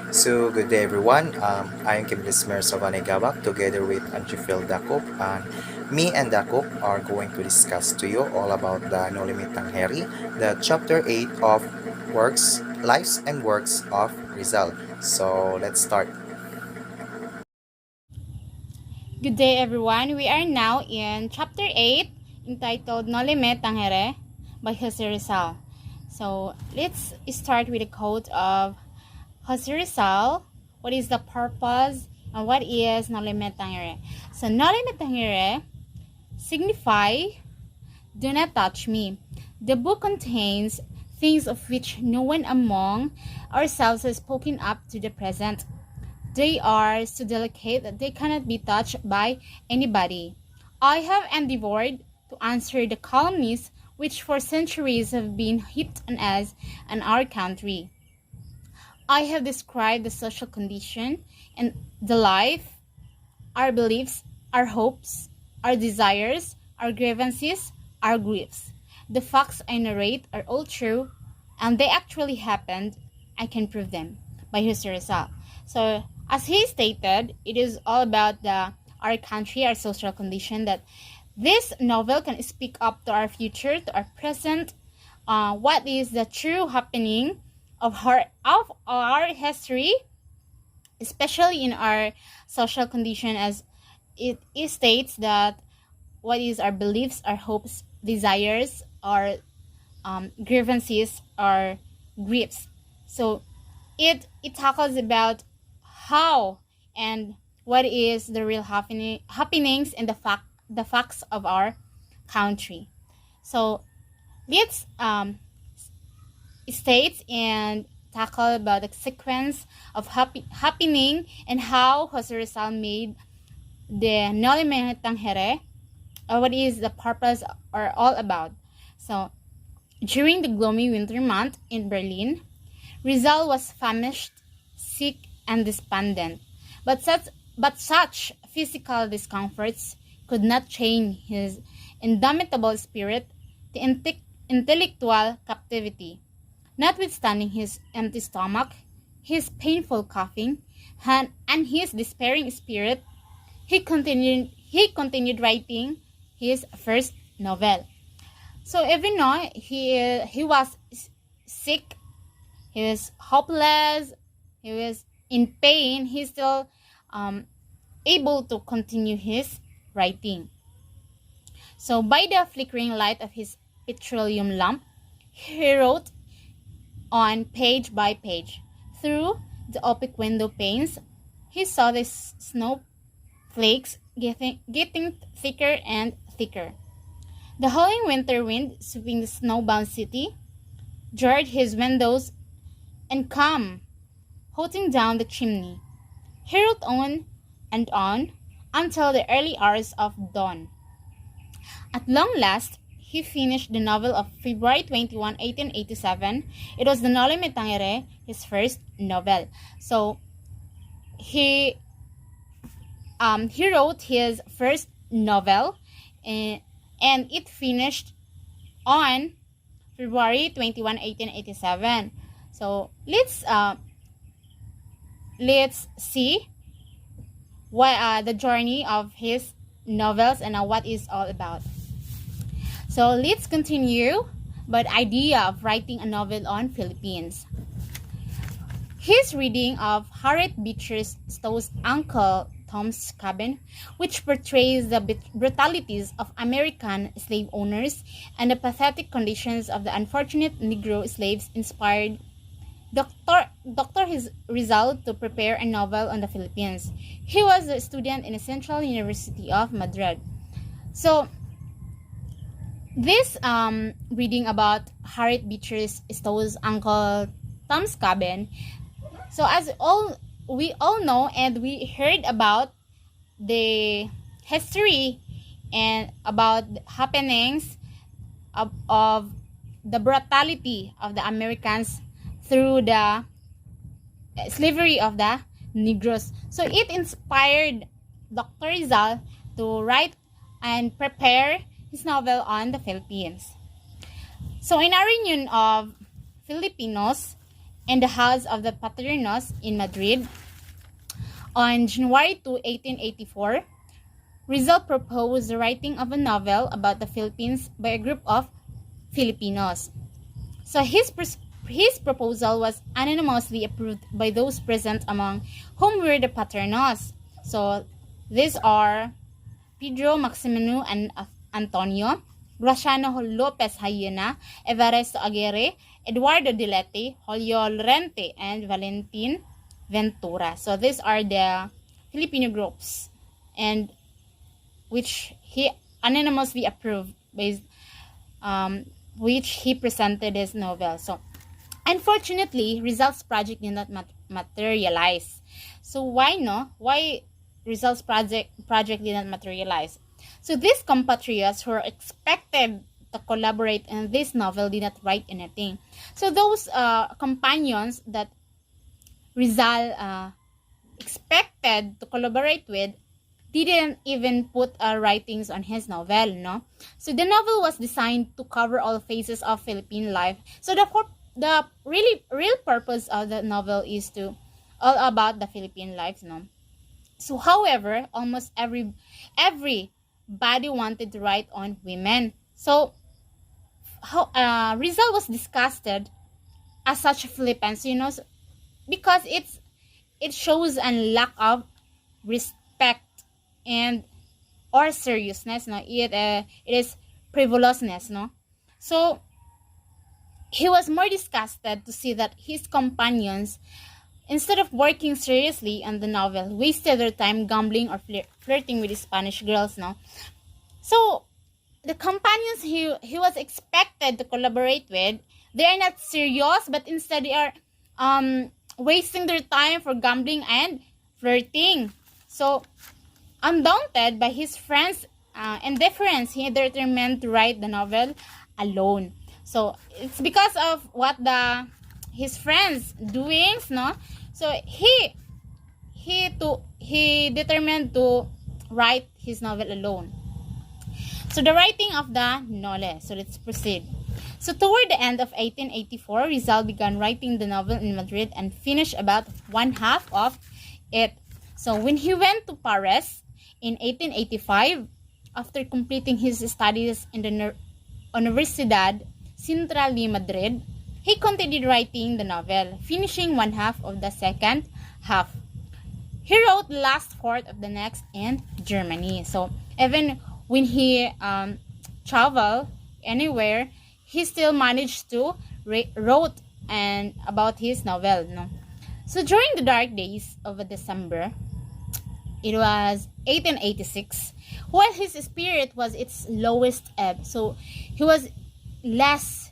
So, good day everyone. I am Kim Lismer Savanegawak together with Anjifil Dakop. And me and Dakop are going to discuss to you all about the Noli Tangere, the chapter 8 of Works, Lives and Works of Rizal. So, let's start. Good day, everyone. We are now in chapter 8 entitled Noli Tangere by Jose Rizal. So let's start with a quote of Jose Rizal. What is the purpose and what is Noli Tangere? So Noli Tangere signify do not touch me. The book contains things of which no one among ourselves has spoken up to the present. They are so delicate that they cannot be touched by anybody. I have endeavored to answer the calumnies which for centuries have been heaped on us and our country. I have described the social condition and the life, our beliefs, our hopes, our desires, our grievances, our griefs. The facts I narrate are all true, and they actually happened. I can prove them by Jose Rizal. So, as he stated, it is all about our country, our social condition. That this novel can speak up to our future, to our present. What is the true happening of our history, especially in our social condition, as it states that what is our beliefs, our hopes, desires, our grievances, our griefs. So it tackles about how and what is the real happenings and the facts of our country. So let's states and tackle about the sequence of happening and how Jose Rizal made the Noli Me Tangere, or what is the purpose or all about. So, during the gloomy winter month in Berlin, Rizal was famished, sick, and despondent. But such physical discomforts could not chain his indomitable spirit to intellectual captivity. Notwithstanding his empty stomach, his painful coughing, and his despairing spirit, he continued writing his first novel. So even though he was sick, he was hopeless, he was in pain, he still able to continue his writing. So by the flickering light of his petroleum lamp, he wrote on page by page. Through the opaque window panes, he saw the snowflakes getting thicker and thicker. The howling winter wind sweeping the snowbound city jarred his windows and come hooting down the chimney. He wrote on and on until the early hours of dawn. At long last, he finished the novel of February 21, 1887. It was the Noli Me Tangere, his first novel. So he wrote his first novel, and it finished on February 21, 1887. So let's see what the journey of his novels and what is all about. So let's continue about the idea of writing a novel on Philippines. His reading of Harriet Beecher Stowe's Uncle Tom's Cabin, which portrays the brutalities of American slave owners and the pathetic conditions of the unfortunate Negro slaves, inspired Dr. Rizal to prepare a novel on the Philippines. He was a student in the Central University of Madrid. So this reading about Harriet Beecher Stowe's Uncle Tom's Cabin. So as we all know and we heard about the history and about the happenings of the brutality of the Americans through the slavery of the Negroes. So it inspired Dr. Rizal to write and prepare his novel on the Philippines. So in a reunion of Filipinos in the house of the Paternos in Madrid. On January 2, 1884, Rizal proposed the writing of a novel about the Philippines by a group of Filipinos. So his proposal was unanimously approved by those present, among whom were the Paternos. So these are Pedro Maximino and Antonio, Graciano Lopez Hayena, Everesto Aguirre, Eduardo Dilete, Julio Lorente, and Valentin Ventura. So these are the Filipino groups, and which he unanimously approved, based which he presented his novel. So unfortunately, Rizal's project did not materialize. So why Rizal's project did not materialize? So these compatriots who were expected to collaborate in this novel did not write anything. So those companions that Rizal expected to collaborate with didn't even put writings on his novel, no? So the novel was designed to cover all phases of Philippine life. So the real purpose of the novel is to all about the Philippine lives, no? So however, almost everybody wanted to write on women. So Rizal was disgusted as such flippance, because it shows a lack of respect and or seriousness, no? It is frivolousness, no? So he was more disgusted to see that his companions, instead of working seriously on the novel, wasted their time gambling or flirting with the Spanish girls, no? So the companions he was expected to collaborate with, they are not serious, but instead they are wasting their time for gambling and flirting. So undaunted by his friends' indifference, he determined to write the novel alone. So it's because of what his friends doings, no? So he determined to write his novel alone. So the writing of the Noli. So let's proceed. So toward the end of 1884, Rizal began writing the novel in Madrid and finished about one half of it. So when he went to Paris in 1885, after completing his studies in the Universidad Central de Madrid, he continued writing the novel, finishing one half of the second half. He wrote the last fourth of the next in Germany. So even when he traveled anywhere, he still managed to wrote and about his novel, no? So during the dark days of December, it was 1886, while his spirit was its lowest ebb. So he was less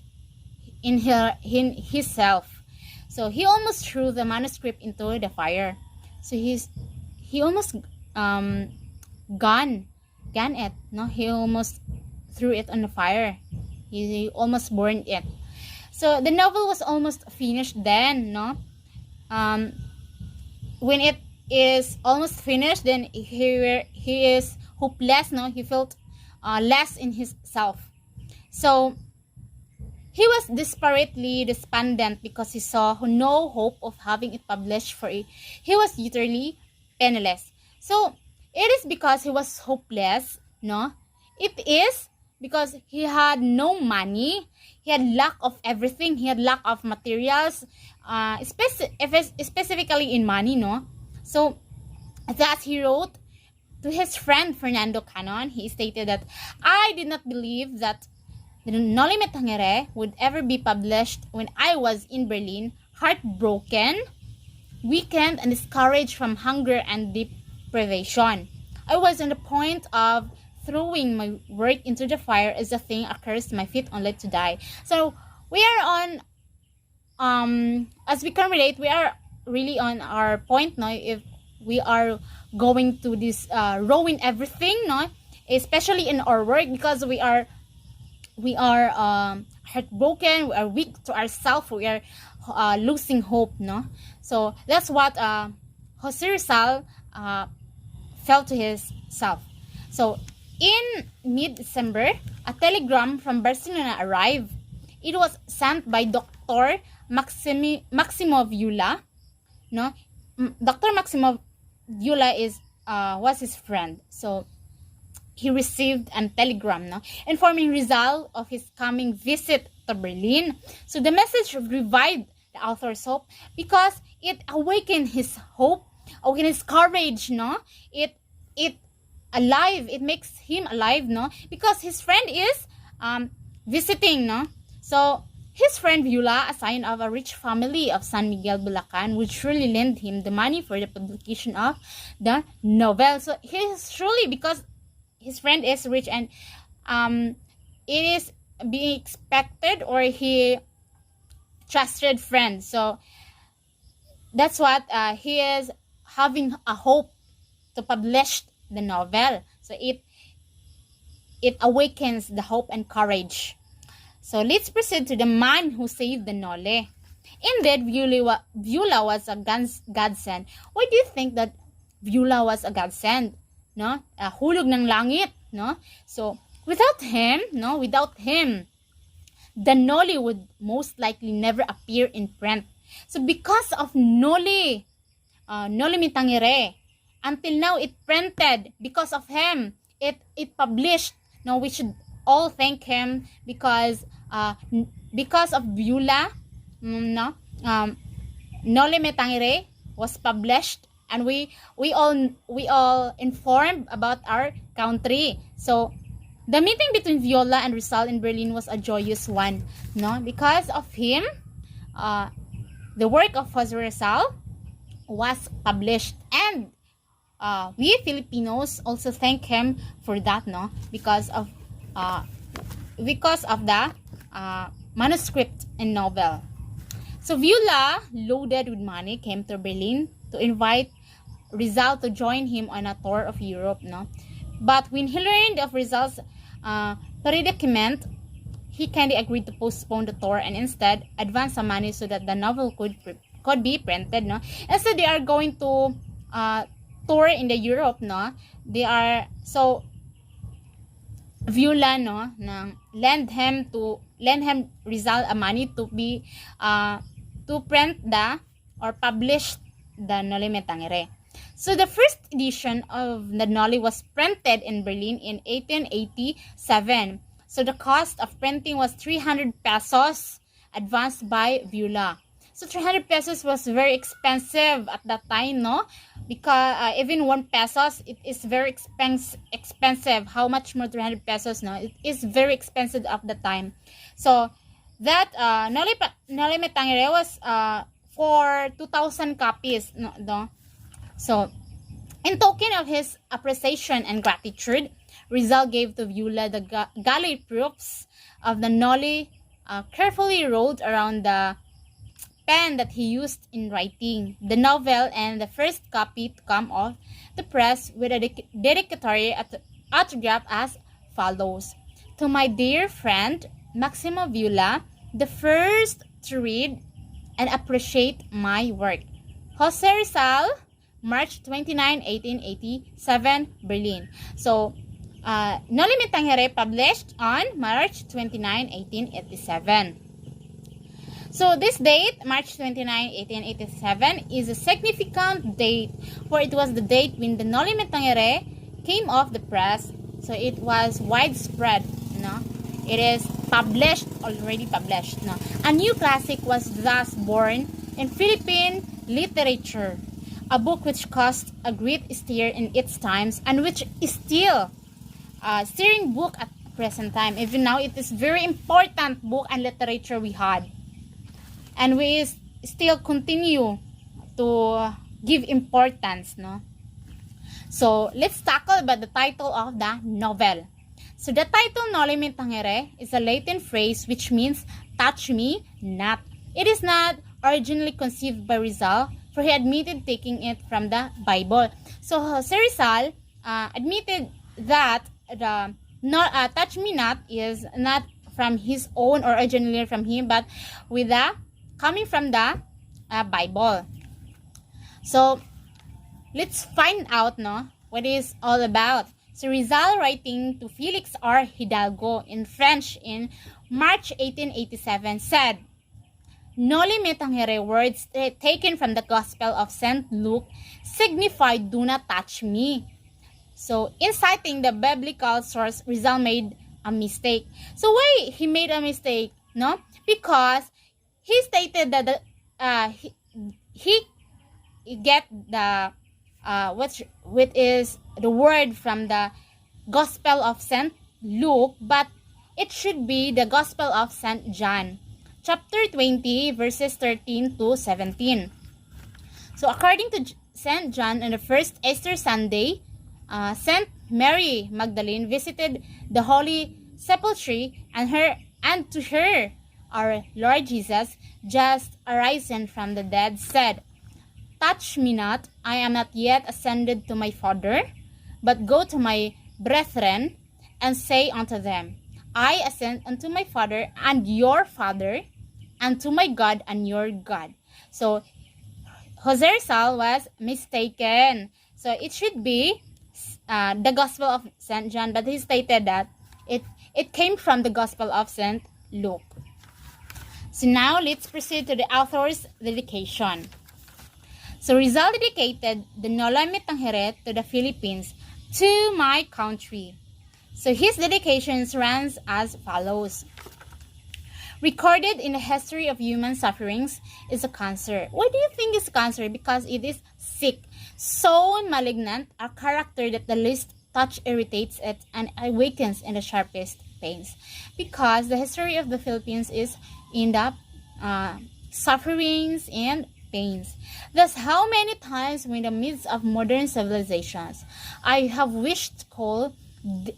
in himself. So he almost threw the manuscript into the fire. So he almost gone it, no? He almost threw it on the fire. He almost burned it. So the novel was almost finished then, no? When it is almost finished, then he is hopeless, no? He felt less in himself. So he was desperately despondent because he saw no hope of having it published, for it. He was utterly penniless. So it is because he was hopeless, no? It is because he had no money. He had lack of everything. He had lack of materials, specifically in money, no? So that he wrote to his friend Fernando Canon. He stated that, I did not believe that the Noli Tangere would ever be published when I was in Berlin, heartbroken, weakened, and discouraged from hunger and deprivation. I was on the point of throwing my work into the fire as the thing occurs to my feet only to die. So we are on, as we can relate, we are really on our point now. If we are going to this ruin everything, no, especially in our work, because we are heartbroken, we are weak to ourselves, we are losing hope, no. So that's what Jose Rizal felt to himself. So in mid-December, a telegram from Barcelona arrived. It was sent by Dr. Maximo Viola, no? Dr. Maximo Viola was his friend. So he received a telegram, no, informing Rizal of his coming visit to Berlin. So the message revived the author's hope because it awakened his hope, awakened his courage, no. It alive. It makes him alive, no, because his friend is visiting, no. So his friend Viola, a sign of a rich family of San Miguel, Bulacan, would surely lend him the money for the publication of the novel. So he is surely, because his friend is rich, and it is being expected, or he trusted friend. So that's what he is having a hope to publish the novel. So it awakens the hope and courage. So let's proceed to the man who saved the Noli. Indeed, Viola was a godsend. Why do you think that Viola was a godsend? No, hulog ng langit, no. So without him, the Noli would most likely never appear in print. So because of Noli mi Tangere, until now it printed. Because of him, it published. No, we should all thank him because of Viola, Noli me Tangere was published, and we all informed about our country. So the meeting between Viola and Rizal in Berlin was a joyous one, no, because of him. The work of Jose Rizal was published, and we Filipinos also thank him for that, no, because of the manuscript and novel. So Viola, loaded with money, came to Berlin to invite Rizal to join him on a tour of Europe, no. But when he learned of Rizal's predicament, he kindly agreed to postpone the tour and instead advance some money so that the novel could be printed, no. Instead, they are going to tour in the Europe, no. They are so Viola, no, lend him Rizal a money to be to print or publish the Noli me Tangere. So the first edition of the Noli was printed in Berlin in 1887. So the cost of printing was 300 pesos advanced by Viola. So 300 pesos was very expensive at that time, no? Because even 1 pesos, it is very expensive. How much more 300 pesos, no? It is very expensive at the time. So that Noli me Tangere was for 2,000 copies, no? So in token of his appreciation and gratitude, Rizal gave to Viola the gallery proofs of the Noli, carefully rolled around the pen that he used in writing the novel, and the first copy to come off the press with a dedicatory autograph as follows: "To my dear friend Maximo Viola, the first to read and appreciate my work. Jose Rizal, March 29, 1887, Berlin." So, Noli me Tangere published on March 29, 1887. So this date, March 29, 1887, is a significant date, for it was the date when the Noli me Tangere came off the press. So it was widespread, no? It is already published, no? A new classic was thus born in Philippine literature, a book which caused a great stir in its times, and which is still a stirring book at present time. Even now, it is very important book and literature we had. And we still continue to give importance, no? So, let's tackle about the title of the novel. So, the title Noli me Tangere is a Latin phrase which means touch me not. It is not originally conceived by Rizal, for he admitted taking it from the Bible. So, Jose Rizal admitted that the touch me not is not from his own or originally from him, but with the coming from the Bible. So let's find out, no, what it is all about. So Rizal, writing to Felix R. Hidalgo in French in March 1887, said, Noli me tangere words taken from the Gospel of St. Luke signify do not touch me. So, in citing the biblical source, Rizal made a mistake. So, why he made a mistake? No? Because he stated that he get the which is the word from the Gospel of St. Luke, but it should be the Gospel of St. John, chapter 20, verses 13 to 17. So according to St. John, on the first Easter Sunday, St. Mary Magdalene visited the Holy Sepulchre, and to her, our Lord Jesus, just arisen from the dead, said, "Touch me not, I am not yet ascended to my Father, but go to my brethren, and say unto them, I ascend unto my Father and your Father, and to my God and your God." So, Jose Rizal was mistaken. So, it should be the Gospel of St. John, but he stated that it came from the Gospel of St. Luke. So, now let's proceed to the author's dedication. So Rizal dedicated the Noli me Tangere to the Philippines, to my country. So his dedications runs as follows. Recorded in the history of human sufferings is a cancer. Why do you think it's cancer? Because it is sick, so malignant, a character that the least touch irritates it and awakens in the sharpest pains. Because the history of the Philippines is in the sufferings and pains. Thus, how many times in the midst of modern civilizations I have wished to call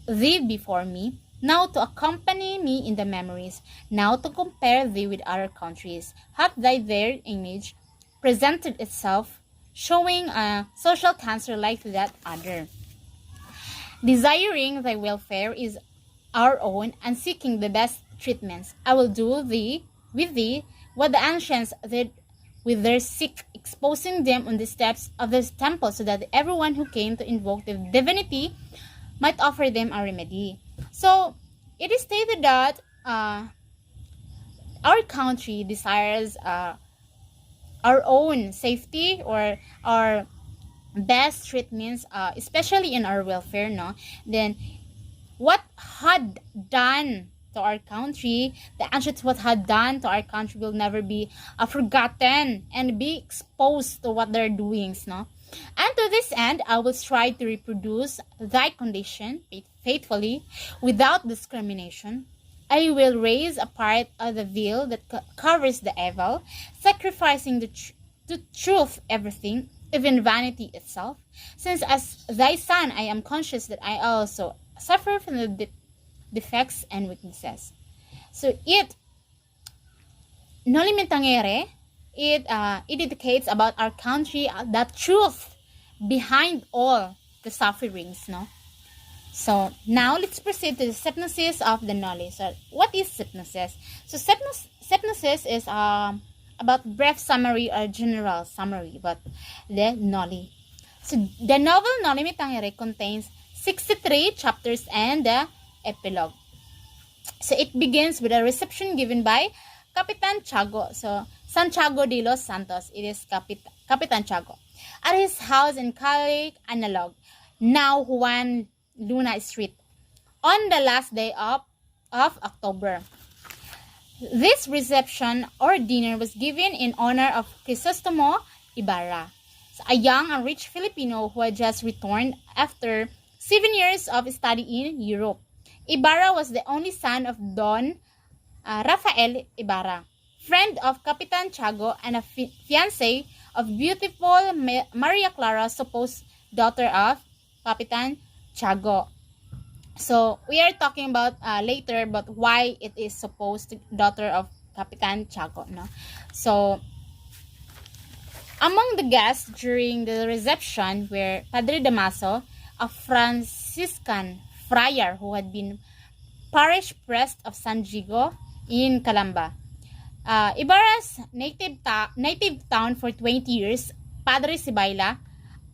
thee before me, now to accompany me in the memories, now to compare thee with other countries, hath thy their image presented itself, showing a social cancer like that other. Desiring thy welfare is our own, and seeking the best treatments, I will do with thee what the ancients did with their sick, exposing them on the steps of the temple, so that everyone who came to invoke the divinity might offer them a remedy. So, it is stated that our country desires our own safety or our best treatments, especially in our welfare, no? Then, what had done to our country, the ancients what had done to our country will never be forgotten and be exposed to what they're doing, no? And to this end, I will strive to reproduce thy condition faithfully, without discrimination. I will raise a part of the veil that covers the evil, sacrificing the truth everything, even vanity itself, since as thy son I am conscious that I also suffer from the defects and weaknesses. So Noli me Tangere, it indicates about our country, the truth behind all the sufferings, no? So now let's proceed to the synopsis of the Noli. So what is synopsis? So synopsis is about brief summary or general summary about the Noli. So the novel Noli me Tangere contains 63 chapters and the epilogue. So it begins with a reception given by Capitan Tiago. So Santiago de los Santos, it is Capitan Tiago, at his house in Cali Analog, now Juan Luna Street, on the last day of October. This reception or dinner was given in honor of Crisostomo Ibarra, a young and rich Filipino who had just returned after 7 years of study in Europe. Ibarra was the only son of Don Rafael Ibarra, friend of Capitan Tiago and a fiancé of beautiful Maria Clara, supposed daughter of Capitan Tiago. So we are talking about later, but why it is supposed daughter of Capitan Tiago, no? So among the guests during the reception were Padre Damaso, a Franciscan friar who had been parish priest of San Diego in Calamba. Ibarra's native town for 20 years, Padre Sibayla,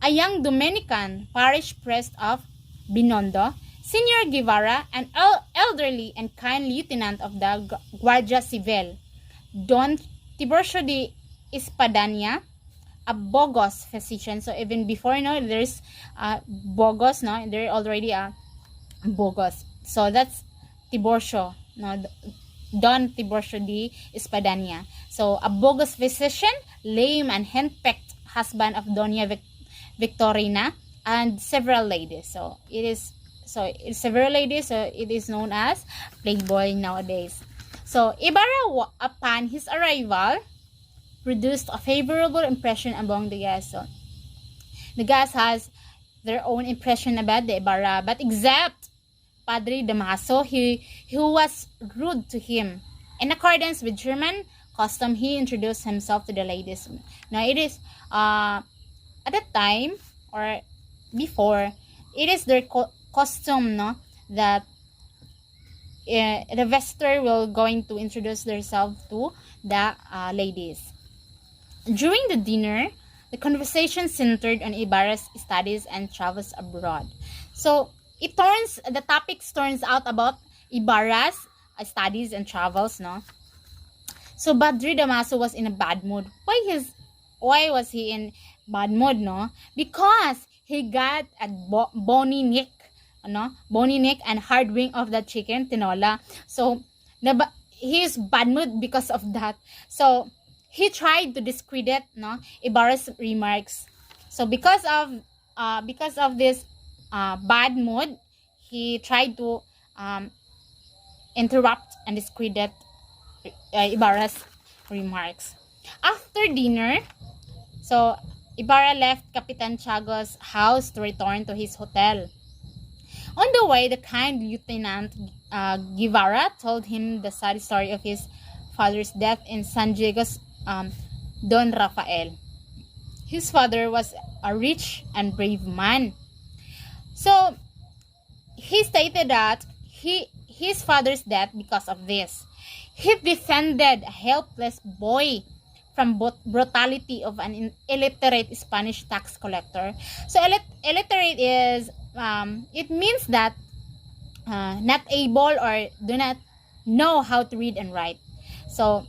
a young Dominican parish priest of Binondo, Senor Guevara, an elderly and kind lieutenant of the Guardia Civil, Don Tiburcio de Espadania, a bogus physician. So even before, there's bogus, there already a bogus. So that's Tiburcio, Don Tiburcio de Espadania. So a bogus physician, lame and henpecked husband of Doña Victorina, and several ladies. It's several ladies. So it is known as playboy nowadays. So Ibarra, upon his arrival, produced a favorable impression among the guests. So the guests has their own impression about the Ibarra, but except Padre Damaso, who was rude to him. In accordance with German custom, he introduced himself to the ladies. Now it is at that time or before, it is their custom, that the vestor will going to introduce themselves to the ladies. During the dinner, the conversation centered on Ibarra's studies and travels abroad. So the topics turns out about Ibarra's studies and travels, So Padre Damaso was in a bad mood. Why was he in bad mood, Because he got a bony neck, and hard wing of the chicken tinola. So he's bad mood because of that. So he tried to discredit Ibarra's remarks. So because of this bad mood, he tried to interrupt and discredit Ibarra's remarks. After dinner, so Ibarra left Capitan Tiago's house to return to his hotel. On the way, the kind Lieutenant Guevara told him the sad story of his father's death in San Diego's Don Rafael. His father was a rich and brave man. So he stated that his father's death because of this. He defended a helpless boy from brutality of an illiterate Spanish tax collector. So illiterate is it means that not able or do not know how to read and write. So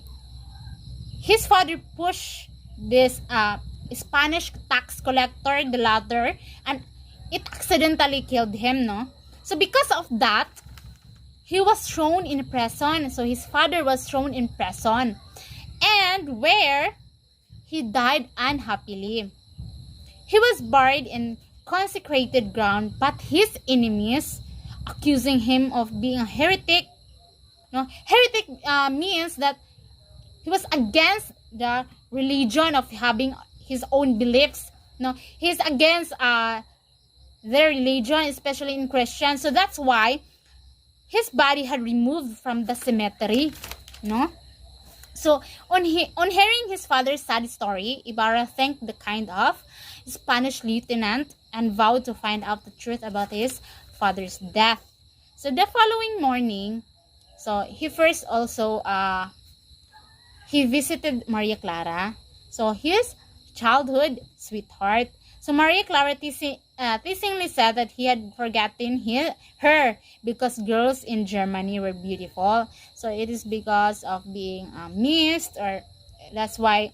his father pushed this Spanish tax collector, the latter, and it accidentally killed him, So because of that, he was thrown in prison. So his father was thrown in prison, and where he died unhappily. He was buried in consecrated ground, but his enemies accusing him of being a heretic. Heretic means that he was against the religion of having his own beliefs. He's against their religion, especially in Christians. So that's why his body had removed from the cemetery. So on hearing his father's sad story, Ibarra thanked the kind of Spanish lieutenant and vowed to find out the truth about his father's death. So the following morning, so he first also he visited Maria Clara, so his childhood sweetheart. So Maria Clara teasingly said that he had forgotten her because girls in Germany were beautiful. So it is because of being missed, or that's why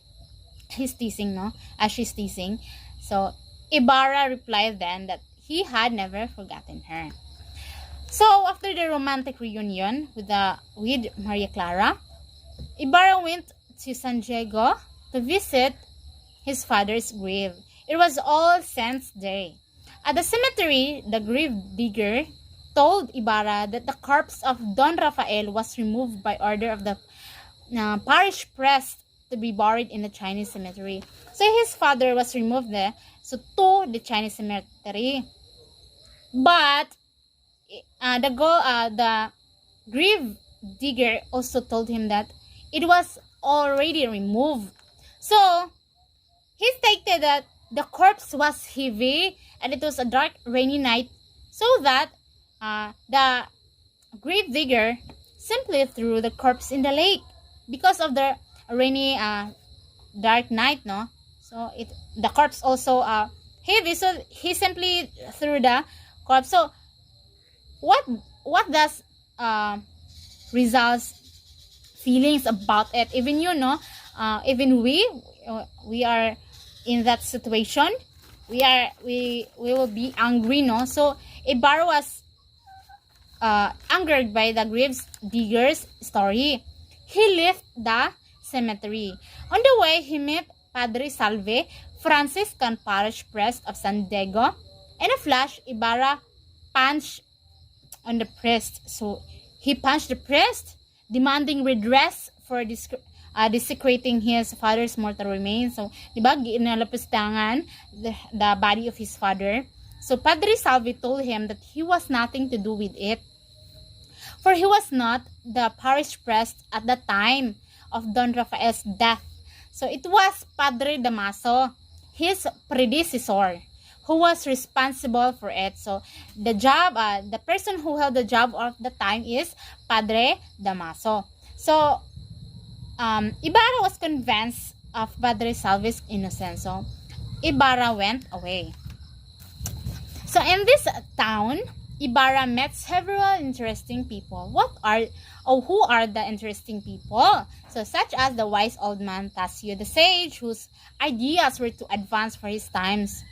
he's teasing, as she's teasing. So Ibarra replied then that he had never forgotten her. So after the romantic reunion with Maria Clara, Ibarra went to San Diego to visit his father's grave. It was All Saints' Day. At the cemetery, the grave digger told Ibarra that the corpse of Don Rafael was removed by order of the parish priest to be buried in the Chinese cemetery. So his father was removed there, to the Chinese cemetery. But the grave digger also told him that it was already removed. So he stated that the corpse was heavy and it was a dark, rainy night, so that the grave digger simply threw the corpse in the lake because of the rainy, dark night, So the corpse also heavy, so he simply threw the corpse. So what does Rizal's feelings about it? Even even we are in that situation, we will be angry, no? So Ibarra was angered by the graves digger's story. He left the cemetery. On the way, he met Padre Salve, Franciscan parish priest of San Diego. In a flash, Ibarra punched on the priest. So he punched the priest, demanding redress for desecrating his father's mortal remains. So, di ba, ginalapustangan the body of his father. So Padre Salve told him that he was nothing to do with it, for he was not the parish priest at the time of Don Rafael's death. So it was Padre Damaso, his predecessor, who was responsible for it. So the person who held the job of the time is Padre Damaso. So Ibarra was convinced of Padre Salve's innocence. So Ibarra went away. So in this town, Ibarra met several interesting people. Who are the interesting people? So such as the wise old man Tasio the sage, whose ideas were too advanced for his times.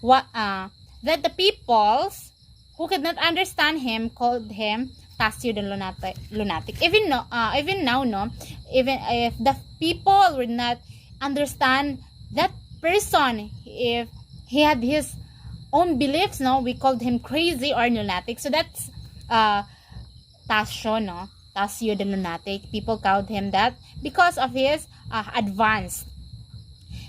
That the peoples who could not understand him called him Tasio the lunatic. Even now, no, even if the people would not understand that person, if he had his own beliefs, no, we called him crazy or lunatic. So that's Tasio, no, Tasio the lunatic. People called him that because of his advance.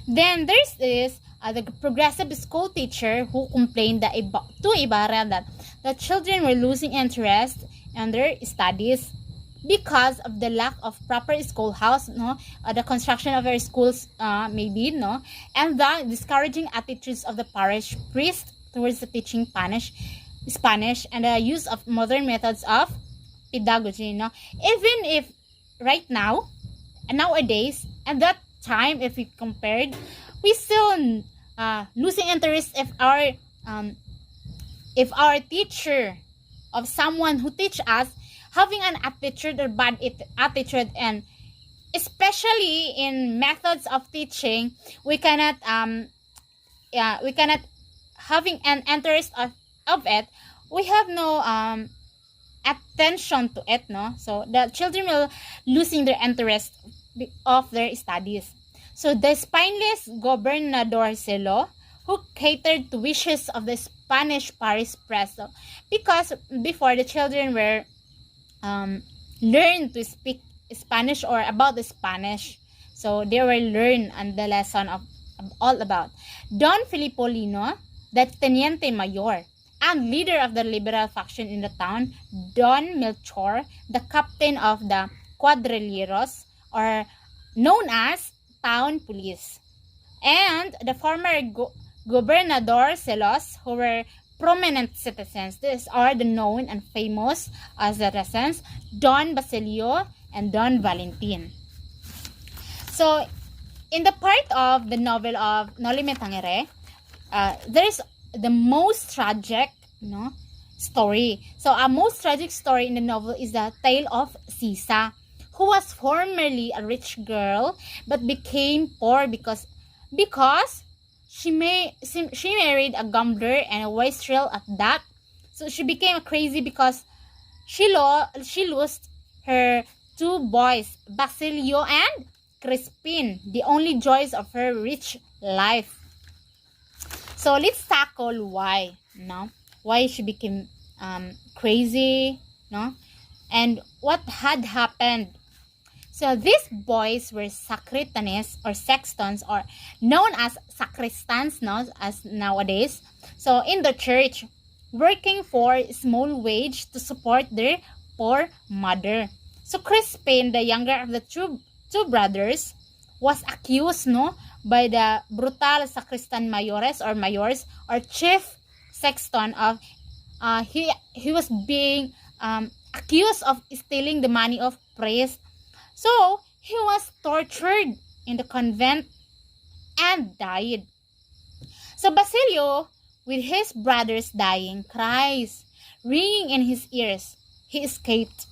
Then there's this the progressive school teacher who complained to Ibarra that the children were losing interest in their studies because of the lack of proper schoolhouse, no, the construction of our schools, maybe, no, and the discouraging attitudes of the parish priest towards the teaching Spanish and the use of modern methods of pedagogy, no. Even if right now, nowadays, at that time, if we compared, we still losing interest if our teacher, of someone who teach us, having an attitude or bad attitude, and especially in methods of teaching, we cannot having an interest of it. We have no attention to it, no. So the children will losing their interest of their studies. So the spineless Gobernador Celo, who catered to wishes of the Spanish parish priest, because before the children were learn to speak Spanish or about the Spanish, so they were learn and the lesson of all about Don Filipo Lino, the Teniente Mayor and leader of the liberal faction in the town, Don Melchor, the captain of the Cuadrilleros, or known as town police, and the former Gobernador Celos, who were prominent citizens. These are the known and famous as the citizens, Don Basilio and Don Valentin. So, in the part of the novel of Noli Me Tangere, there's the most tragic, story. So, a most tragic story in the novel is the tale of Sisa, who was formerly a rich girl but became poor because she married a gambler and a wastrel at that. So she became crazy because she lost her two boys, Basilio and Crispin, the only joys of her rich life. So let's tackle why she became crazy, and what had happened. So these boys were sacristanes or sextons, or known as sacristans, as nowadays. So in the church, working for a small wage to support their poor mother. So Crispin, the younger of the two brothers, was accused, by the brutal sacristan mayores or chief sexton of he was being accused of stealing the money of priests. So he was tortured in the convent and died. So Basilio, with his brothers dying, cries ringing in his ears. He escaped.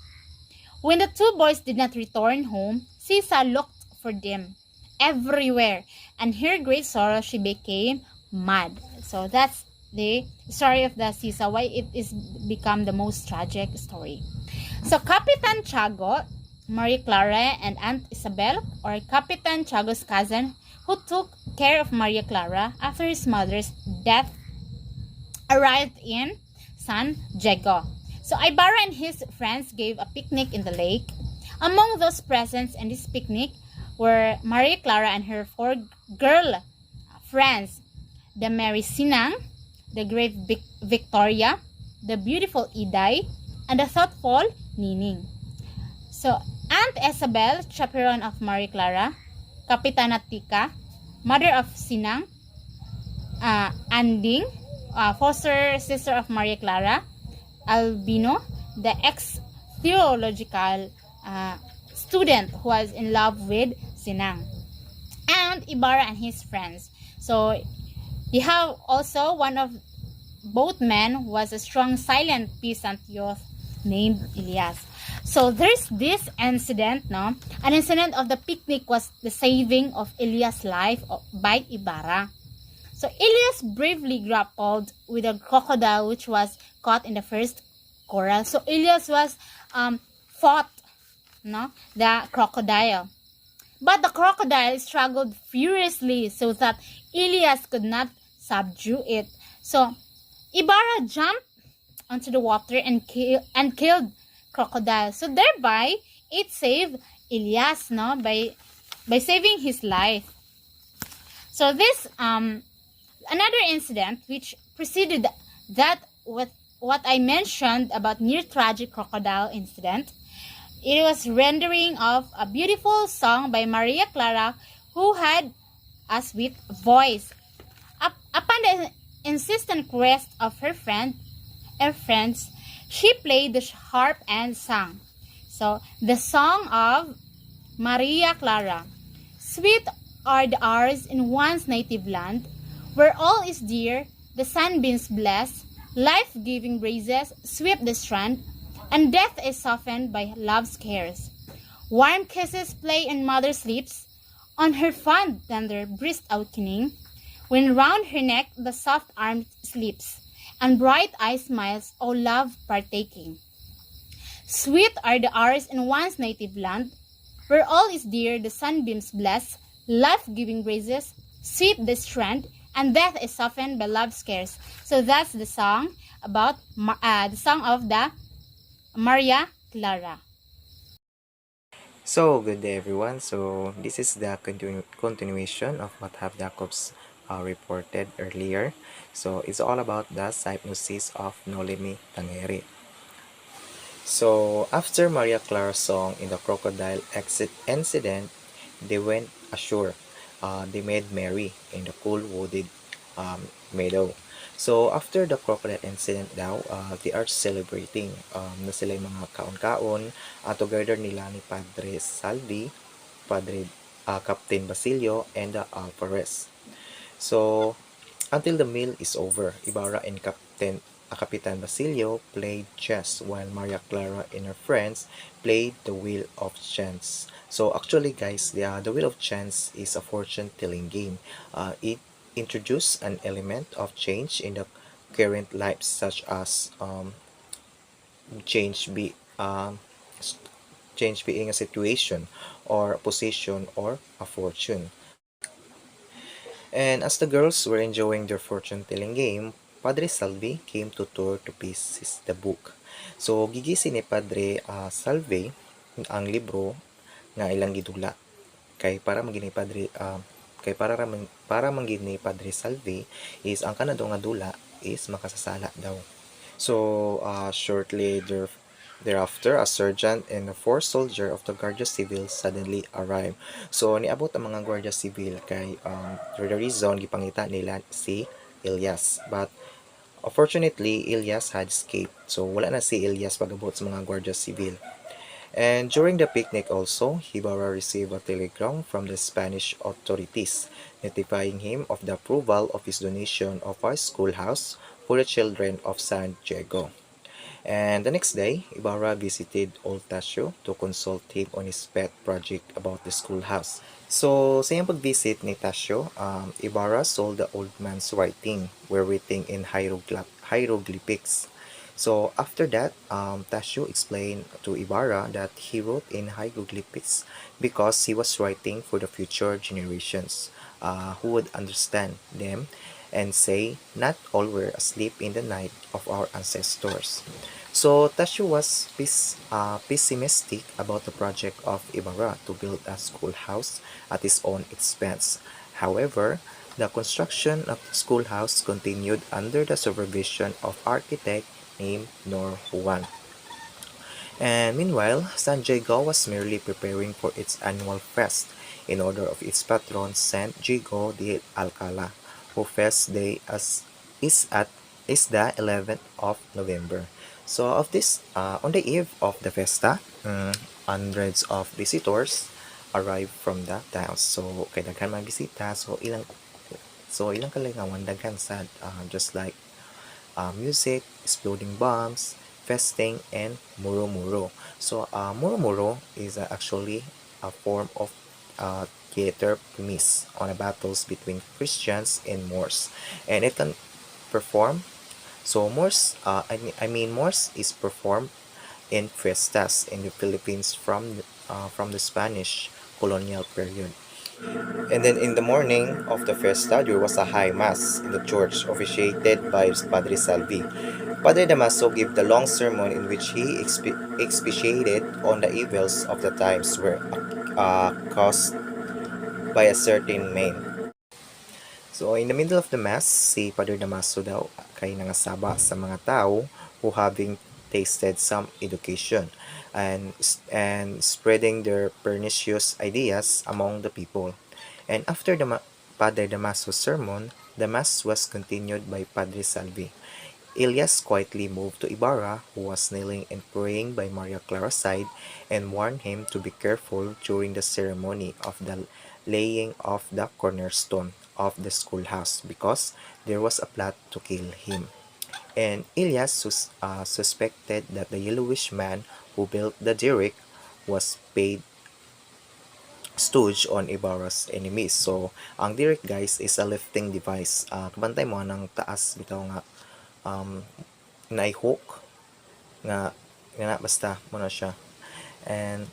When the two boys did not return home, Sisa looked for them everywhere. And her great sorrow, she became mad. So that's the story of the Sisa, why it is become the most tragic story. So Capitan Tiago, Maria Clara, and Aunt Isabel, or Capitan Tiago's cousin, who took care of Maria Clara after his mother's death, arrived in San Diego. So Ibarra and his friends gave a picnic in the lake. Among those present in this picnic were Maria Clara and her four girl friends, the Mary Sinang, the great Victoria, the beautiful Iday, and the thoughtful Nining. So Aunt Isabel, chaperone of Maria Clara, Kapitana Tika, mother of Sinang, Anding, foster sister of Maria Clara, Albino, the ex-theological student who was in love with Sinang, and Ibarra and his friends. So you have also one of both men was a strong silent peasant youth named Elias. So there's this incident, no? An incident of the picnic was the saving of Elias' life by Ibarra. So Elias bravely grappled with a crocodile which was caught in the first coral. So Elias was fought, no, the crocodile. But the crocodile struggled furiously so that Elias could not subdue it. So Ibarra jumped onto the water and killed crocodile. So thereby it saved Elias, no, by saving his life. So this another incident which preceded that with what I mentioned about near tragic crocodile incident. It was rendering of a beautiful song by Maria Clara, who had a sweet voice. Upon the insistent request of her friends, she played the harp and sang. So the song of Maria Clara. Sweet are the hours in one's native land, where all is dear, the sunbeams bless, life-giving breezes sweep the strand, and death is softened by love's cares. Warm kisses play in mother's lips, on her fond, tender breast awakening, when round her neck the soft arm sleeps, and bright eye smiles, O love partaking. Sweet are the hours in one's native land, where all is dear, the sunbeams bless, life-giving breezes sweep the strand, and death is softened by love's cares. So that's the song about the song of the Maria Clara. So, good day everyone. So, this is the continuation of what have Jacobs reported earlier. So, it's all about the hypnosis of Noli Tangere. So, after Maria Clara's song in the crocodile exit incident, they went ashore. They made merry in the cool wooded meadow. So, after the crocodile incident daw, they are celebrating na sila yung mga kaon-kaon together nila ni Padre Salvi, Padre Captain Basilio, and Alvarez. So, until the meal is over, Ibarra and Capitan Basilio played chess while Maria Clara and her friends played the Wheel of Chance. So actually guys, the Wheel of Chance is a fortune telling game. It introduces an element of change in the current life such as change be change being a situation or a position or a fortune. And as the girls were enjoying their fortune-telling game, Padre Salvi came to tour to pieces the book. So, gigisi ni Padre Salvi ang libro nga ilang gidula. Kay para magini Padre kay para magini Padre Salvi is ang kanado nga dula is makasasala daw. So, shortly thereafter, a sergeant and a four soldier of the Guardia Civil suddenly arrived. So, niabot ang mga Guardia Civil kay for the reason gipangita nila si Elias. But unfortunately, Elias had escaped. So, wala na si Elias pag-abot sa mga Guardia Civil. And during the picnic also, Ibarra received a telegram from the Spanish authorities notifying him of the approval of his donation of a schoolhouse for the children of San Diego. And the next day, Ibarra visited Old Tasio to consult him on his pet project about the schoolhouse. So, sa iyang pag-visit ni Tasio, Ibarra saw the old man's writing were written in hieroglyphics. So, after that, Tasio explained to Ibarra that he wrote in hieroglyphics because he was writing for the future generations who would understand them and say, not all were asleep in the night of our ancestors. So Tashu was pessimistic about the project of Ibarra to build a schoolhouse at his own expense. However, the construction of the schoolhouse continued under the supervision of architect named Nor Juan. And meanwhile, San Diego was merely preparing for its annual fest in honor of its patron Saint Diego de Alcala, whose feast day is the 11th of November. So of this, on the eve of the festa, hundreds of visitors arrived from the towns. So kay daghan man bisita, so ilang kalingawan daghan sad, just like music, exploding bombs, festing, and muro-muro. So, muro-muro is actually a form of theater premise on a battles between Christians and Moors, and it can perform. So, Moors is performed in fiestas in the Philippines from the Spanish colonial period. And then in the morning of the fiesta, there was a high mass in the church officiated by Padre Salvi. Padre Damaso gave the long sermon in which he expatiated on the evils of the times were caused by a certain man. So in the middle of the mass, si Padre Damaso daw kay nangasaba sa mga tao who having tasted some education and spreading their pernicious ideas among the people. And after Padre Damaso's sermon, the mass was continued by Padre Salvi. Elias quietly moved to Ibarra, who was kneeling and praying by Maria Clara's side, and warned him to be careful during the ceremony of the laying of the cornerstone of the schoolhouse because there was a plot to kill him. And Elias suspected that the yellowish man who built the derrick was paid stooge on Ibarra's enemies. So, ang derrick guys is a lifting device. Kabantay mo ng taas bitaw nga um, na-hook nga basta mo na siya. And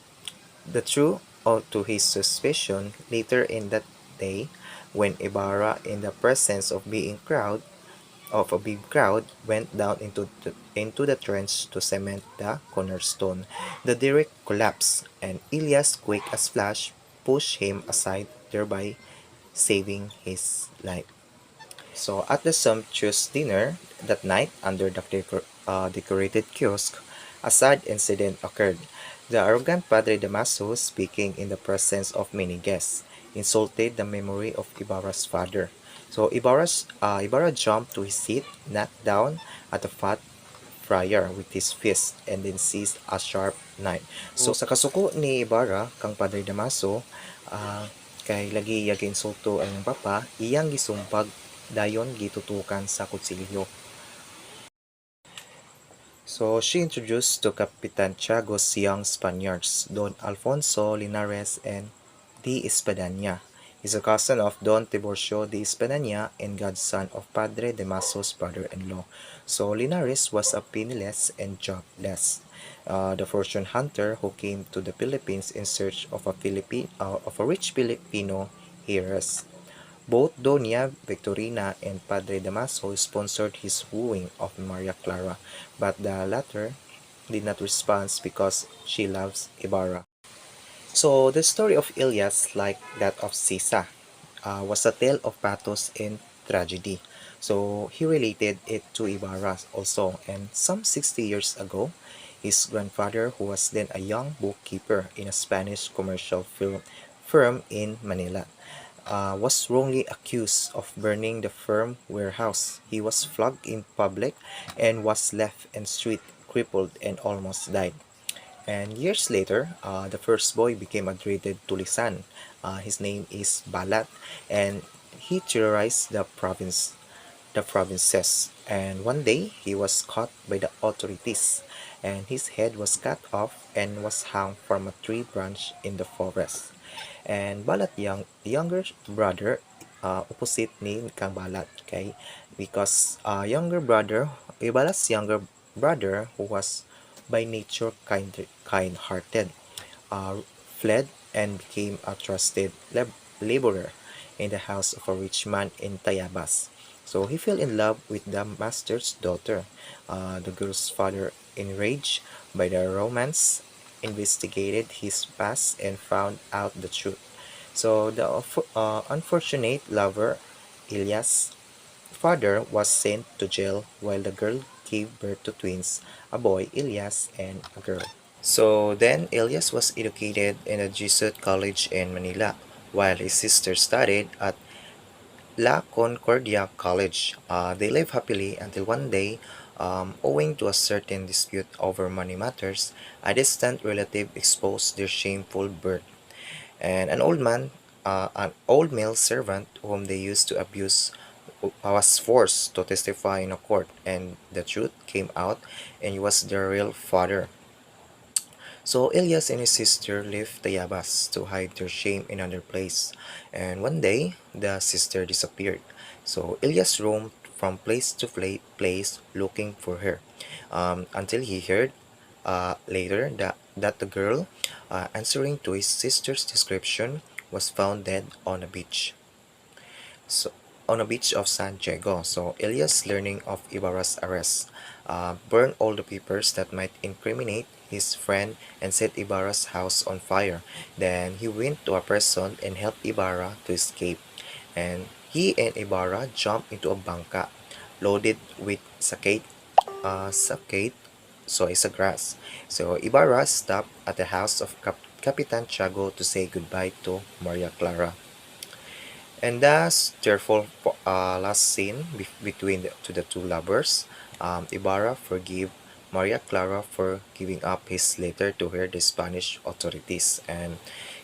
the truth to his suspicion later in that day when Ibarra in the presence of a big crowd went down into the trench to cement the cornerstone. The derrick collapsed and Elias quick as flash pushed him aside thereby saving his life. So at the sumptuous dinner that night under the decorated kiosk, a sad incident occurred. The arrogant Padre Damaso, speaking in the presence of many guests, insulted the memory of Ibarra's father. So Ibarra jumped to his seat, knocked down at the fat friar with his fist, and then seized a sharp knife. So sa kasuko ni Ibarra kang Padre Damaso, kay lagi iya insulto ang papa, iyang gisumpag dayon gitutukan sa kutsilyo. So she introduced to Capitan Tiago's young Spaniards, Don Alfonso Linares and de Espadanya. He's a cousin of Don Tiburcio de Espadanya and godson of Padre Damaso's brother-in-law. So Linares was a penniless and jobless, the fortune hunter who came to the Philippines in search of a rich Filipino heiress. Both Doña Victorina and Padre Damaso sponsored his wooing of Maria Clara, but the latter did not respond because she loves Ibarra. So the story of Ilias, like that of Sisa, was a tale of pathos and tragedy. So he related it to Ibarra also, and some 60 years ago, his grandfather, who was then a young bookkeeper in a Spanish commercial firm in Manila, was wrongly accused of burning the firm warehouse. He was flogged in public and was left in street crippled and almost died. And years later, the first boy became a dreaded tulisan. His name is Balat, and he terrorized the province. the provinces. And one day he was caught by the authorities, and his head was cut off and was hung from a tree branch in the forest. And Balat younger brother, opposite ni kang Balat, okay? Because Balat's younger brother, who was by nature kind-hearted, uh, fled and became a trusted laborer in the house of a rich man in Tayabas. So he fell in love with the master's daughter. The girl's father, enraged by the romance, investigated his past and found out the truth. So the unfortunate lover, Ilyas' father, was sent to jail while the girl gave birth to twins, a boy, Ilyas, and a girl. So then Elias was educated in a Jesuit college in Manila, while his sister studied at La Concordia College. They lived happily until one day, owing to a certain dispute over money matters, a distant relative exposed their shameful birth, and an old male servant whom they used to abuse, was forced to testify in a court, and the truth came out, and he was their real father. So Elias and his sister left Tayabas to hide their shame in another place, and one day the sister disappeared. So Elias roamed from place to place looking for her, until he heard later that the girl, answering to his sister's description, was found dead on a beach. So, on a beach of San Diego. So Elias, learning of Ibarra's arrest, burned all the papers that might incriminate his friend and set Ibarra's house on fire. Then he went to a prison and helped Ibarra to escape. And he and Ibarra jumped into a bangka loaded with sakate, so it's a grass. So Ibarra stopped at the house of Capitan Tiago to say goodbye to Maria Clara. And thus, tearful last scene between the two lovers. Ibarra forgave Maria Clara for giving up his letter to her the Spanish authorities, and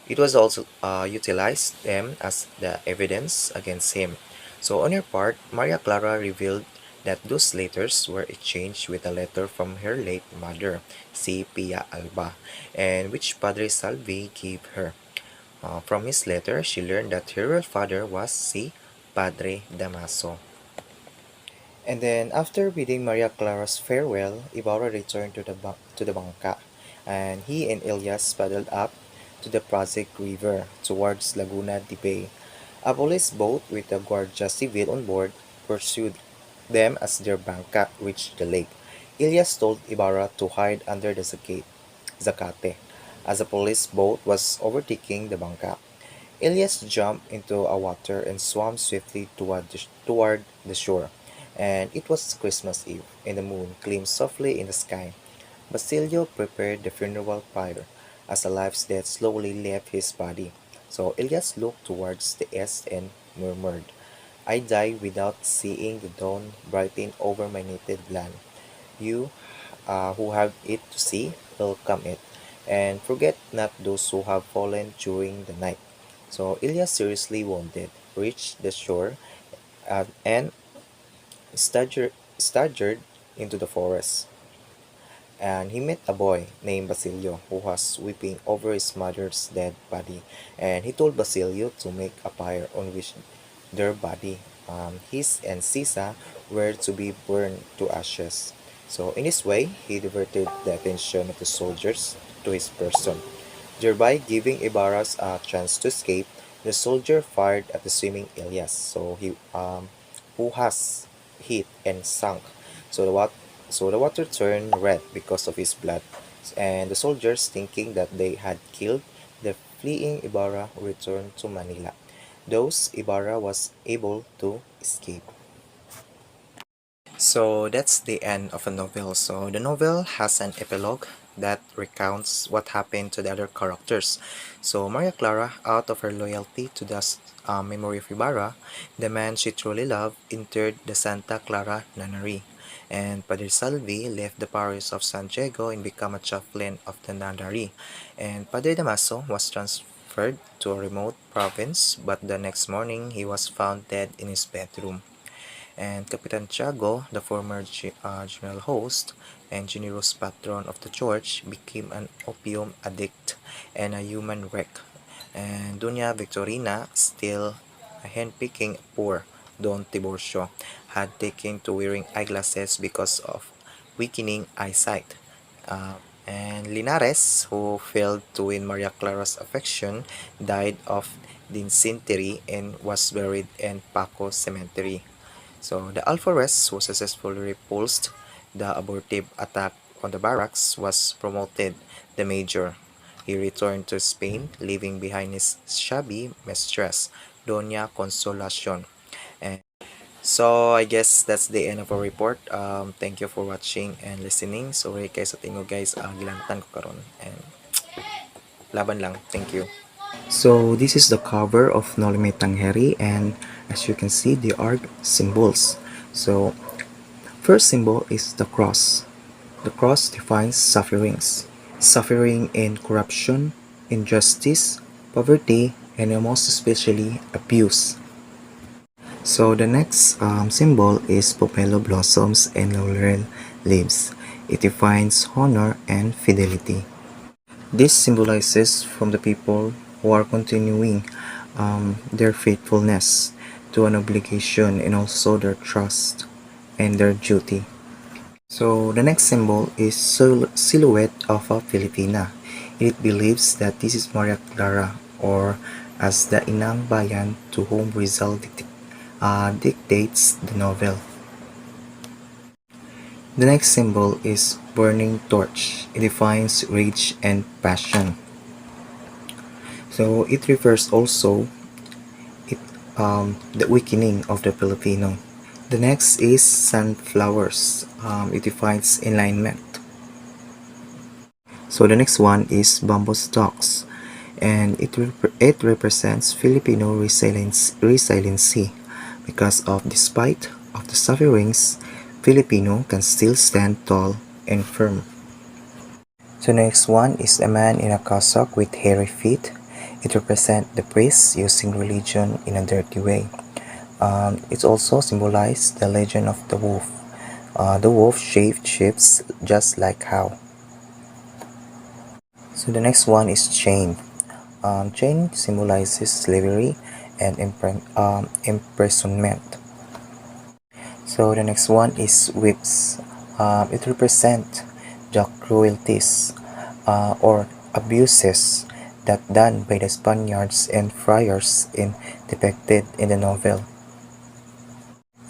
it was also utilized them as the evidence against him. So on her part, Maria Clara revealed that those letters were exchanged with a letter from her late mother, si Pia Alba, and which Padre Salvi gave her. From his letter, she learned that her real father was si Padre Damaso. And then, after bidding Maria Clara's farewell, Ibarra returned to the Bangka, and he and Elias paddled up to the Pasig River towards Laguna de Bay. A police boat with a Guardia Civil on board pursued them as their Bangka reached the lake. Elias told Ibarra to hide under the Zacate, as the police boat was overtaking the Bangka. Elias jumped into a water and swam swiftly toward the shore. And it was Christmas Eve, and the moon gleamed softly in the sky. Basilio prepared the funeral pyre, as a life's death slowly left his body. So Elias looked towards the east and murmured, I die without seeing the dawn brighten over my native land. You who have it to see, welcome it, and forget not those who have fallen during the night. So Elias, seriously wounded, reached the shore, and staggered into the forest. And he met a boy named Basilio who was weeping over his mother's dead body. And he told Basilio to make a pyre on which their body, his and Sisa, were to be burned to ashes. So in this way, he diverted the attention of the soldiers to his person, thereby giving Ibarras a chance to escape. The soldier fired at the swimming Elias, who has hit and sunk. So the water turned red because of his blood, and the soldiers, thinking that they had killed the fleeing Ibarra, returned to Manila. Thus, Ibarra was able to escape. So that's the end of a novel. So the novel has an epilogue that recounts what happened to the other characters. So Maria Clara, out of her loyalty to the memory of Ibarra, the man she truly loved, entered the Santa Clara nunnery. And Padre Salvi left the parish of San Diego and became a chaplain of the nunnery. And Padre Damaso was transferred to a remote province, but the next morning he was found dead in his bedroom. And Capitan Tiago, the former general host and generous patron of the church, became an opium addict and a human wreck. And Doña Victorina, still handpicking poor Don Tiburcio, had taken to wearing eyeglasses because of weakening eyesight. Uh, and Linares, who failed to win Maria Clara's affection, died of dysentery and was buried in Paco Cemetery. So the Alferez was successfully repulsed. The abortive attack on the barracks was promoted the major. He returned to Spain, leaving behind his shabby mistress, Doña Consolacion. And so I guess that's the end of our report. Thank you for watching and listening. Sorry kay sa tingo guys, gilantan ko karon and laban lang. Thank you. So this is the cover of Noli Tangere, and as you can see they are symbols. So first symbol is the cross. The cross defines sufferings. Suffering in corruption, injustice, poverty, and most especially abuse. So the next symbol is pomelo blossoms and laurel leaves. It defines honor and fidelity. This symbolizes from the people who are continuing their faithfulness to an obligation and also their trust and their duty. So the next symbol is silhouette of a Filipina. It believes that this is Maria Clara, or as the Inang Bayan to whom Rizal dictates the novel. The next symbol is burning torch. It defines rage and passion. So it refers also it the weakening of the Filipino. The next is sunflowers. It defines alignment. So the next one is bamboo stalks, and it represents Filipino resiliency because of despite of the sufferings, Filipino can still stand tall and firm. So next one is a man in a cassock with hairy feet. It represents the priest using religion in a dirty way. It also symbolizes the legend of the wolf. The wolf shaped shapes just like how. So the next one is chain. Chain symbolizes slavery and imprisonment. So the next one is whips. It represents the cruelties or abuses that done by the Spaniards and friars depicted in the novel.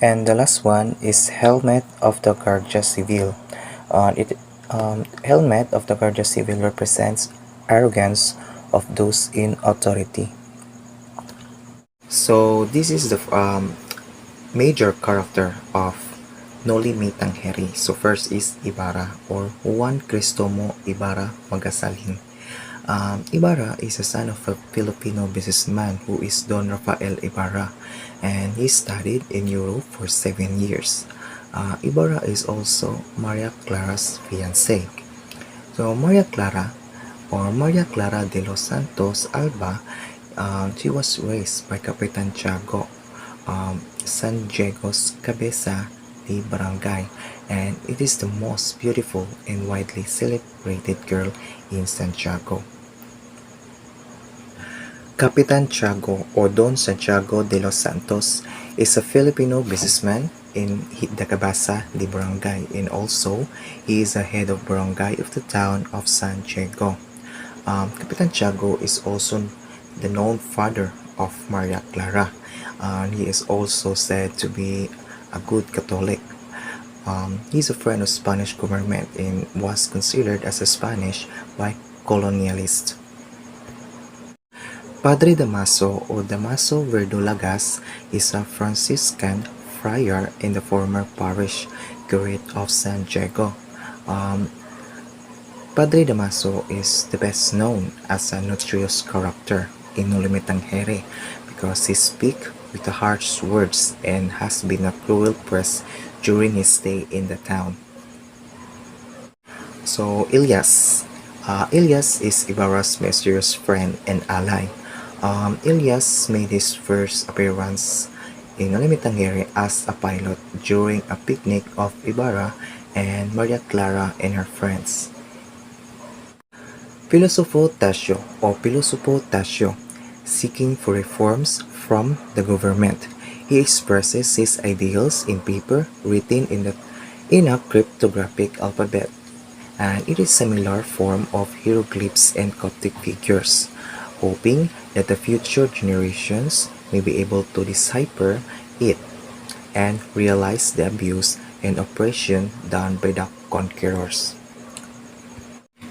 And the last one is helmet of the Guardia Civil. Helmet of the Guardia Civil represents arrogance of those in authority. So this is the major character of Noli Me Tangere. So first is Ibarra or Juan Cristomo Ibarra Magasalin. Ibarra is a son of a Filipino businessman who is Don Rafael Ibarra, and he studied in Europe for 7 years. Ibarra is also Maria Clara's fiancé. So Maria Clara or Maria Clara de los Santos Alba, she was raised by Capitan Tiago, San Diego's Cabeza de Barangay, and it is the most beautiful and widely celebrated girl in Santiago. Capitan Tiago or Don Santiago de los Santos is a Filipino businessman in the Cabeza de Barangay, and also he is the head of barangay of the town of San Diego. Capitan Tiago is also the known father of Maria Clara. He is also said to be a good Catholic. He is a friend of Spanish government and was considered as a Spanish by colonialists. Padre Damaso or Damaso Verdolagas is a Franciscan friar in the former parish curate of San Diego. Padre Damaso is the best known as a notorious character in Noli Me Tangere because he speaks with the harsh words and has been a cruel press during his stay in the town. So Elias is Ibarra's mysterious friend and ally. Elias made his first appearance in Noli Tangere as a pilot during a picnic of Ibarra and Maria Clara and her friends. Filosofo Tasio, seeking for reforms from the government. He expresses his ideals in paper written in a cryptographic alphabet, and it is a similar form of hieroglyphs and Coptic figures, hoping that the future generations may be able to decipher it and realize the abuse and oppression done by the conquerors.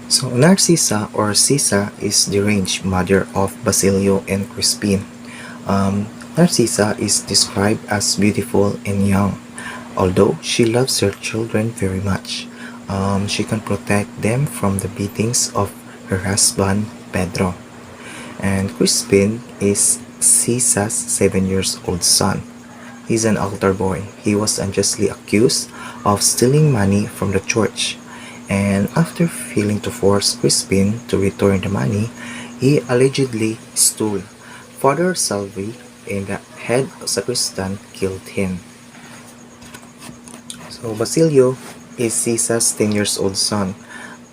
So Narcissa or Sisa is the deranged mother of Basilio and Crispin. Narcissa is described as beautiful and young, although she loves her children very much. She can protect them from the beatings of her husband Pedro. And Crispin is Sisa's 7 years old son. He's an altar boy. He was unjustly accused of stealing money from the church. And after failing to force Crispin to return the money, he allegedly stole. Father Salvi and the head sacristan killed him. So Basilio is Sisa's 10 years old son,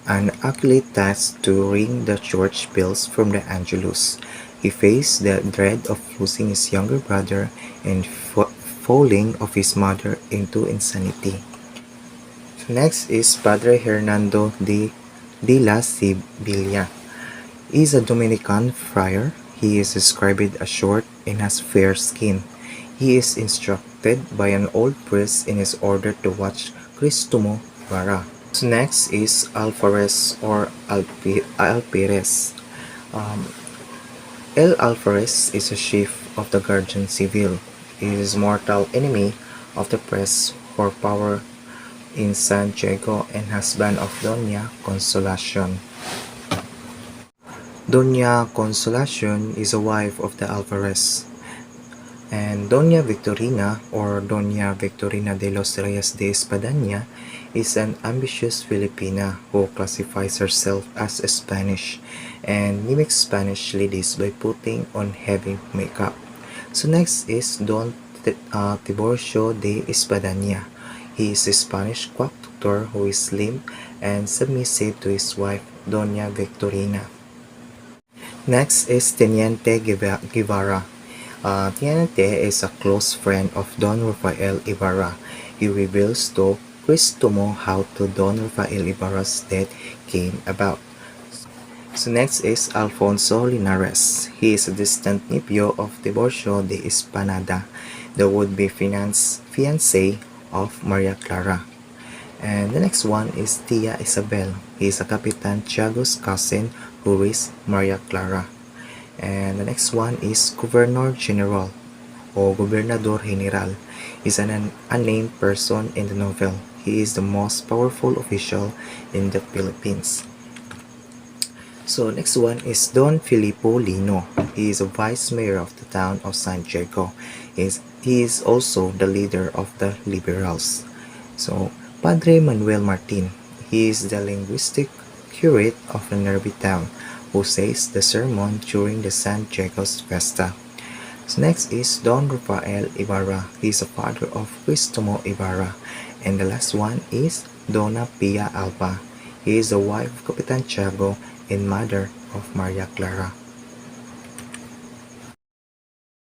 an acolyte tasked to ring the church bells from the Angelus. He faced the dread of losing his younger brother and falling of his mother into insanity. So next is Padre Hernando de la Sibilla. He is a Dominican friar. He is described as short and has fair skin. He is instructed by an old priest in his order to watch Cristomo Vara. So next is Alvarez or Alpires. Um, El Alvarez is a chief of the Guardian Civil. He is mortal enemy of the press for power in San Diego and husband of Doña Consolacion. Doña Consolacion is a wife of the Alvarez, and Doña Victorina or Doña Victorina de los Reyes de Espadaña is an ambitious Filipina who classifies herself as Spanish and mimics Spanish ladies by putting on heavy makeup. So next is Don Tiburcio de Espadaña. He is a Spanish quack doctor who is slim and submissive to his wife Doña Victorina. Next is Teniente Guevara. Teniente is a close friend of Don Rafael Ibarra. He reveals to Cristomo how to Don Rafael Ibarra's death came about. So next is Alfonso Linares. He is a distant nephew of Tiburcio de Espanada, the would-be fiancé of Maria Clara. And the next one is Tia Isabel. He is a Capitan Tiago's cousin who is Maria Clara. And the next one is Governor General or Gobernador General. Is an unnamed person in the novel. He is the most powerful official in the Philippines. So next one is Don Filippo Lino. He is a vice mayor of the town of San Diego. He is also the leader of the liberals. So Padre Manuel Martin. He is the linguistic curate of a nearby town who says the sermon during the San Diego's Festa. So next is Don Rafael Ibarra. He is the father of Cristomo Ibarra. And the last one is Dona Pia Alba. He is the wife of Capitan Tiago and mother of Maria Clara.